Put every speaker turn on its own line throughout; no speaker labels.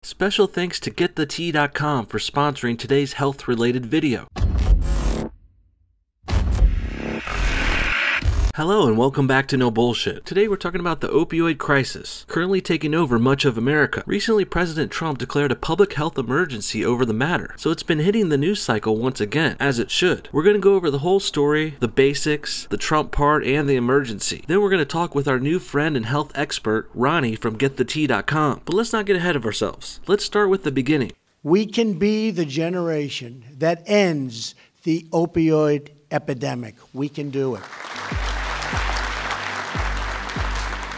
Special thanks to GetTheT.com for sponsoring today's health-related video. Hello and welcome back to No Bullshit. Today we're talking about the opioid crisis, currently taking over much of America. Recently, President Trump declared a public health emergency over the matter, so it's been hitting the news cycle once again, as it should. We're going to go over the whole story, the basics, the Trump part, and the emergency. Then we're going to talk with our new friend and health expert, Ronnie from GetTheT.com. But let's not get ahead of ourselves. Let's start with the beginning.
We can be the generation that ends the opioid epidemic. We can do it.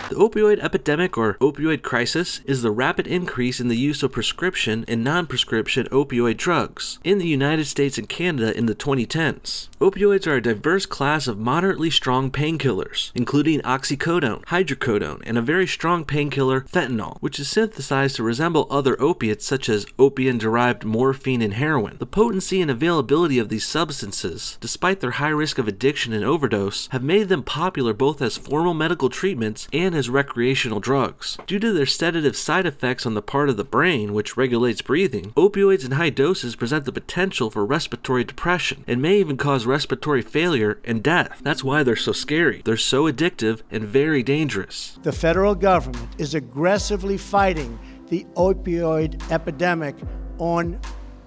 The opioid epidemic, or opioid crisis, is the rapid increase in the use of prescription and non-prescription opioid drugs in the United States and Canada in the 2010s. Opioids are a diverse class of moderately strong painkillers, including oxycodone, hydrocodone, and a very strong painkiller, fentanyl, which is synthesized to resemble other opiates such as opium-derived morphine and heroin. The potency and availability of these substances, despite their high risk of addiction and overdose, have made them popular both as formal medical treatments and as recreational drugs. Due to their sedative side effects on the part of the brain, which regulates breathing, opioids in high doses present the potential for respiratory depression and may even cause respiratory failure and death. That's why they're so scary. They're so addictive and very dangerous.
The federal government is aggressively fighting the opioid epidemic on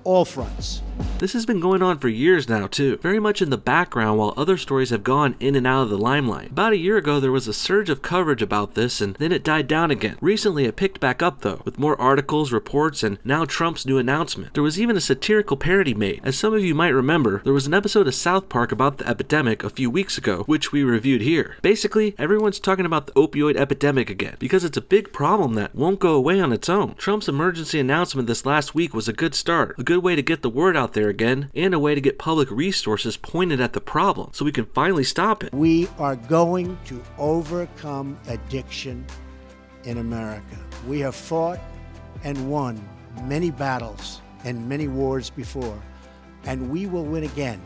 all fronts.
This has been going on for years now too, very much in the background while other stories have gone in and out of the limelight. About a year ago there was a surge of coverage about this and then it died down again. Recently it picked back up though, with more articles, reports, and now Trump's new announcement. There was even a satirical parody made. As some of you might remember, there was an episode of South Park about the epidemic a few weeks ago, which we reviewed here. Basically, everyone's talking about the opioid epidemic again, because it's a big problem that won't go away on its own. Trump's emergency announcement this last week was a good start, a good way to get the word out there again, and a way to get public resources pointed at the problem so we can finally stop it.
We are going to overcome addiction in America. We have fought and won many battles and many wars before, and we will win again.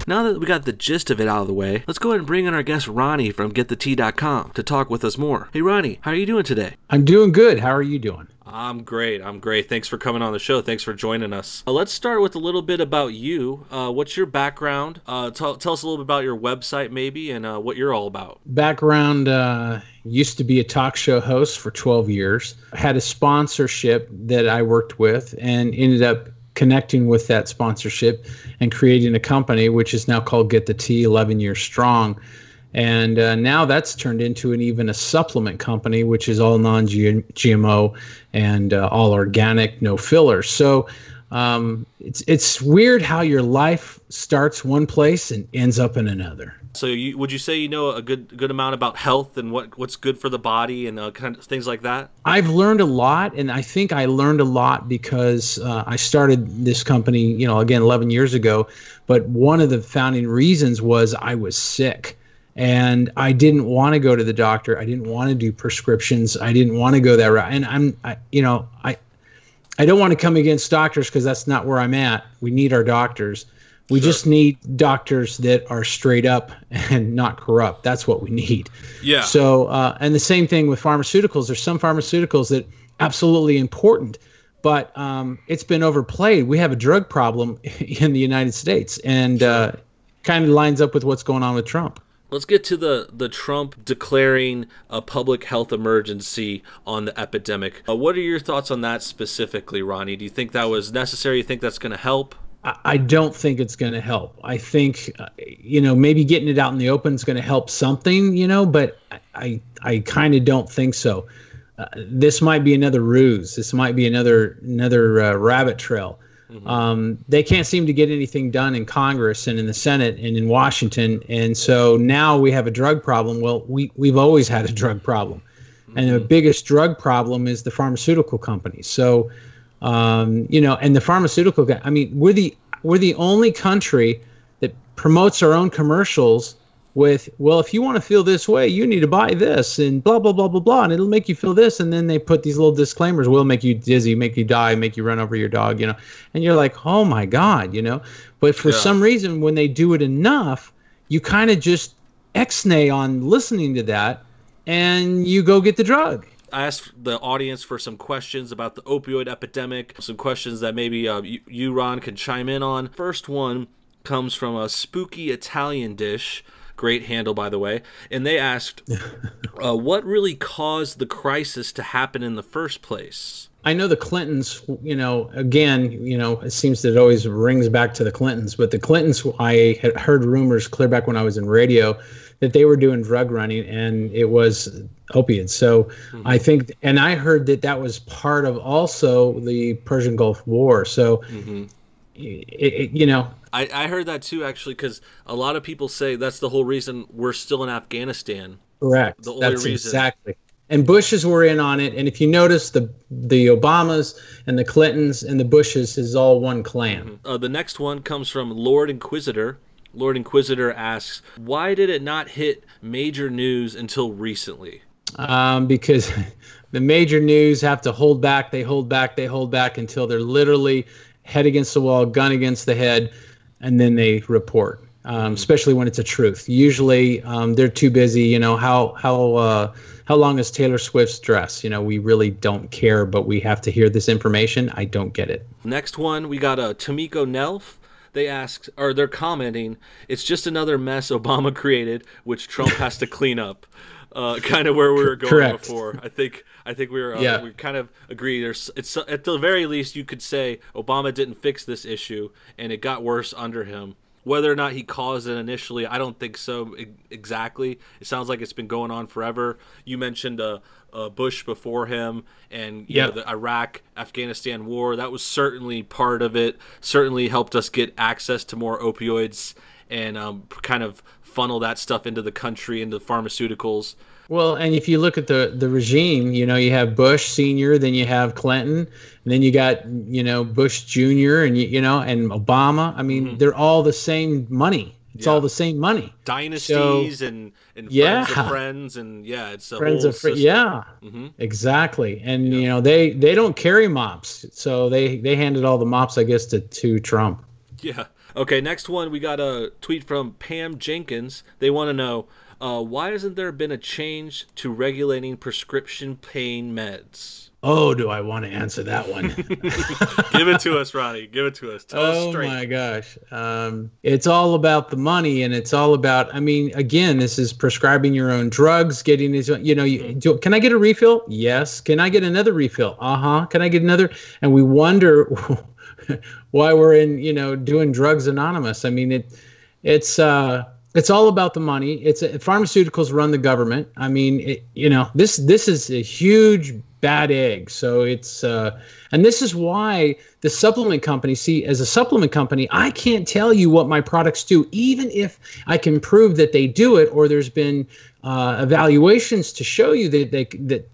Now that we got the gist of it out of the way, let's go ahead and bring in our guest Ronnie from GetTheT.com to talk with us more. Hey Ronnie, how are you doing today?
I'm doing good. How are you doing?
I'm great. Thanks for coming on the show. Thanks for joining us. Let's start with a little bit about you. What's your background? Tell us a little bit about your website maybe and what you're all about.
Background, used to be a talk show host for 12 years. Had a sponsorship that I worked with and ended up connecting with that sponsorship and creating a company which is now called Get the T, 11 years strong. And now that's turned into even a supplement company, which is all non-GMO and all organic, no fillers. So it's weird how your life starts one place and ends up in another.
So would you say you know a good amount about health and what's good for the body and kind of things like that?
I've learned a lot, and I think I learned a lot because I started this company, again, 11 years ago. But one of the founding reasons was I was sick. And I didn't want to go to the doctor. I didn't want to do prescriptions. I didn't want to go that route. And I don't want to come against doctors because that's not where I'm at. We need our doctors. We just need doctors that are straight up and not corrupt. That's what we need.
Yeah.
So, and the same thing with pharmaceuticals. There's some pharmaceuticals that absolutely important, but it's been overplayed. We have a drug problem in the United States, and kind of lines up with what's going on with Trump.
Let's get to the Trump declaring a public health emergency on the epidemic. What are your thoughts on that specifically, Ronnie? Do you think that was necessary? You think that's going to help?
I don't think it's going to help. I think, maybe getting it out in the open is going to help something, but I kind of don't think so. This might be another ruse. This might be another rabbit trail. Mm-hmm. They can't seem to get anything done in Congress and in the Senate and in Washington. And so now we have a drug problem. Well, we've always had a drug problem. Mm-hmm. And the biggest drug problem is the pharmaceutical companies. So, and the pharmaceutical guy, we're the only country that promotes our own commercials with, well, if you want to feel this way, you need to buy this and blah, blah, blah, blah, blah, and it'll make you feel this. And then they put these little disclaimers, will make you dizzy, make you die, make you run over your dog, and you're like, oh my God, but for some reason, when they do it enough, you kind of just X-nay on listening to that and you go get the drug.
I asked the audience for some questions about the opioid epidemic, some questions that maybe you, Ron, can chime in on. First one comes from a spooky Italian dish. Great handle, by the way. And they asked, what really caused the crisis to happen in the first place?
I know the Clintons, again, it seems that it always rings back to the Clintons, but the Clintons, I had heard rumors clear back when I was in radio that they were doing drug running, and it was opiates. So I think, and I heard that was part of also the Persian Gulf War. So,
I heard that too, actually, because a lot of people say that's the whole reason we're still in Afghanistan.
Correct.
The only
That's
reason.
exactly. And Bushes were in on it. And if you notice, the Obamas and the Clintons and the Bushes is all one clan.
The next one comes from Lord Inquisitor. Lord Inquisitor asks, why did it not hit major news until recently?
Because the major news have to hold back. They hold back. They hold back until they're literally head against the wall, gun against the head, and then they report. Especially when it's a truth. Usually, they're too busy. How long is Taylor Swift's dress? We really don't care, but we have to hear this information. I don't get it.
Next one, we got Tomiko Nelf. They're commenting, it's just another mess Obama created, which Trump has to clean up. Kind of where we were going
Correct.
Before. I think we were we kind of agree. It's at the very least you could say Obama didn't fix this issue, and it got worse under him. Whether or not he caused it initially, I don't think so exactly. It sounds like it's been going on forever. You mentioned Bush before him, and the Iraq-Afghanistan war. That was certainly part of it. Certainly helped us get access to more opioids and kind of funnel that stuff into the country, into pharmaceuticals.
Well, and if you look at the regime, you have Bush Sr., then you have Clinton, and then you got, Bush Jr., and, and Obama. I mean, they're all the same money. It's all the same money.
Dynasties and friends of friends, and it's a
friends
whole
of
system.
Exactly. And, they don't carry mops. So they handed all the mops, I guess, to Trump.
Yeah. Okay, next one, we got a tweet from Pam Jenkins. They want to know, why hasn't there been a change to regulating prescription pain meds?
Oh, do I want to answer that one?
Give it to us, Ronnie. Give it to us. Tell us straight.
Oh, my gosh. It's all about the money, and it's all about, again, this is prescribing your own drugs, getting these, can I get a refill? Yes. Can I get another refill? Can I get another? And we wonder why we're in, doing Drugs Anonymous. It's all about the money. Pharmaceuticals run the government. This is a huge bad egg. So it's and this is why the supplement company, as a supplement company, I can't tell you what my products do, even if I can prove that they do it, or there's been evaluations to show you that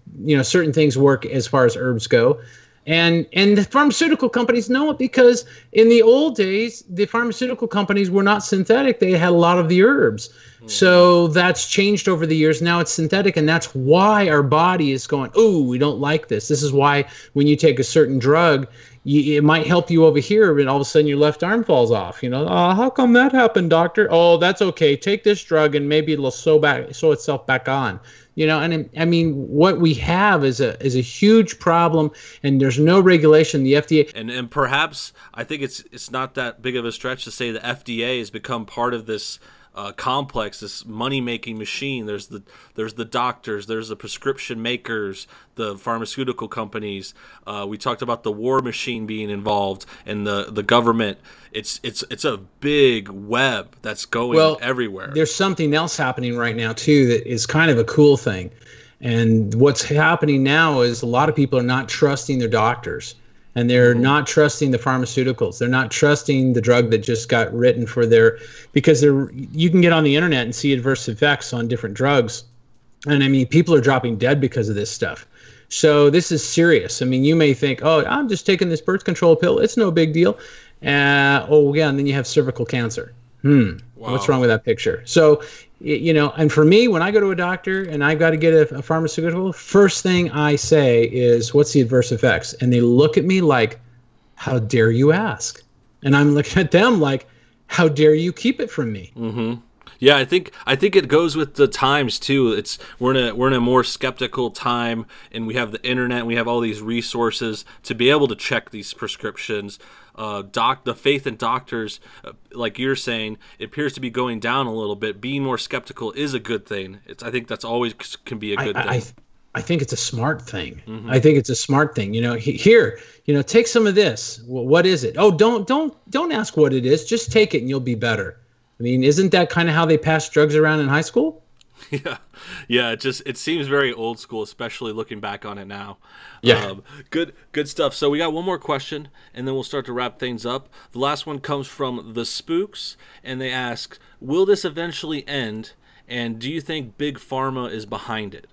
certain things work as far as herbs go. And the pharmaceutical companies know it, because in the old days, the pharmaceutical companies were not synthetic. They had a lot of the herbs. So that's changed over the years. Now it's synthetic, and that's why our body is going, oh, we don't like this. This is why when you take a certain drug, it might help you over here, and all of a sudden your left arm falls off. How come that happened, doctor? Oh, that's okay. Take this drug, and maybe it'll sew itself back on. What we have is a huge problem, and there's no regulation. The FDA
and perhaps I think it's not that big of a stretch to say the FDA has become part of this complex, this money-making machine. There's the doctors, there's the prescription makers, the pharmaceutical companies. We talked about the war machine being involved, and the government. It's a big web that's going everywhere.
There's something else happening right now too that is kind of a cool thing, and what's happening now is a lot of people are not trusting their doctors. And they're not trusting the pharmaceuticals. They're not trusting the drug that just got written for because you can get on the internet and see adverse effects on different drugs. And people are dropping dead because of this stuff. So this is serious. You may think, oh, I'm just taking this birth control pill. It's no big deal. And then you have cervical cancer. Wow. What's wrong with that picture? So, and for me, when I go to a doctor and I've got to get a pharmaceutical, first thing I say is, what's the adverse effects? And they look at me like, how dare you ask? And I'm looking at them like, how dare you keep it from me?
Yeah, I think it goes with the times too. We're in a more skeptical time, and we have the internet, and we have all these resources to be able to check these prescriptions. The faith in doctors, like you're saying, it appears to be going down a little bit. Being more skeptical is a good thing. I think that's always can be a good thing.
I think it's a smart thing. Mm-hmm. I think it's a smart thing. Here, take some of this. Well, what is it? Oh, don't ask what it is. Just take it and you'll be better. I mean, isn't that kind of how they pass drugs around in high school?
Yeah. It seems very old school, especially looking back on it now.
Yeah.
Good stuff. So we got one more question, and then we'll start to wrap things up. The last one comes from the Spooks, and they ask, will this eventually end? And do you think Big Pharma is behind it?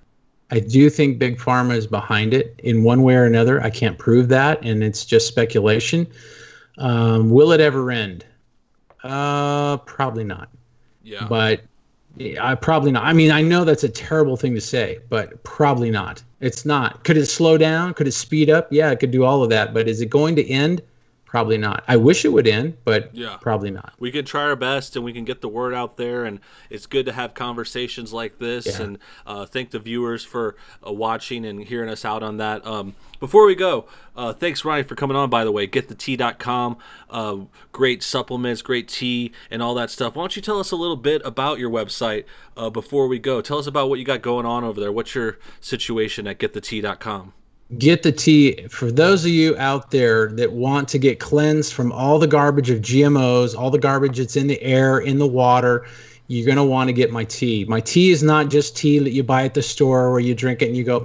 I do think Big Pharma is behind it in one way or another. I can't prove that, and it's just speculation. Will it ever end? Probably not.
Yeah.
But probably not. I mean, I know that's a terrible thing to say, but probably not. It's not. Could it slow down? Could it speed up? Yeah, it could do all of that. But is it going to end? Probably not. I wish it would end, but probably not.
We can try our best, and we can get the word out there, and it's good to have conversations like this. And thank the viewers for watching and hearing us out on that. Before we go, thanks, Ronnie, for coming on, by the way. GetTheTea.com, great supplements, great tea, and all that stuff. Why don't you tell us a little bit about your website before we go? Tell us about what you got going on over there. What's your situation at GetTheTea.com?
Get the Tea. For those of you out there that want to get cleansed from all the garbage of GMOs, all the garbage that's in the air, in the water, you're going to want to get my tea. My tea is not just tea that you buy at the store where you drink it and you go,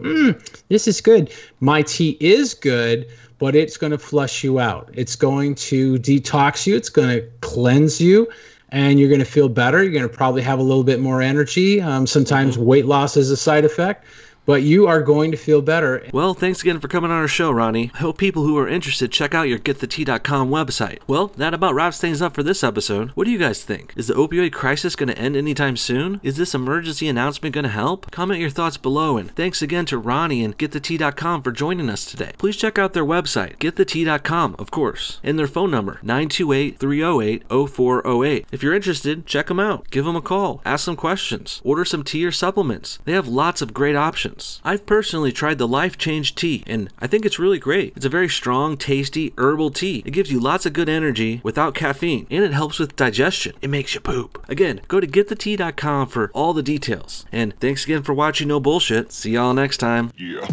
this is good. My tea is good, but it's going to flush you out. It's going to detox you. It's going to cleanse you, and you're going to feel better. You're going to probably have a little bit more energy. Sometimes weight loss is a side effect. But you are going to feel better.
Well, thanks again for coming on our show, Ronnie. I hope people who are interested check out your GetTheTea.com website. Well, that about wraps things up for this episode. What do you guys think? Is the opioid crisis going to end anytime soon? Is this emergency announcement going to help? Comment your thoughts below, and thanks again to Ronnie and GetTheTea.com for joining us today. Please check out their website, GetTheTea.com, of course, and their phone number, 928-308-0408. If you're interested, check them out. Give them a call. Ask them questions. Order some tea or supplements. They have lots of great options. I've personally tried the Life Change tea, and I think it's really great. It's a very strong, tasty, herbal tea. It gives you lots of good energy without caffeine, and it helps with digestion. It makes you poop. Again, go to GetTheTea.com for all the details. And thanks again for watching No Bullshit. See y'all next time.
Yeah.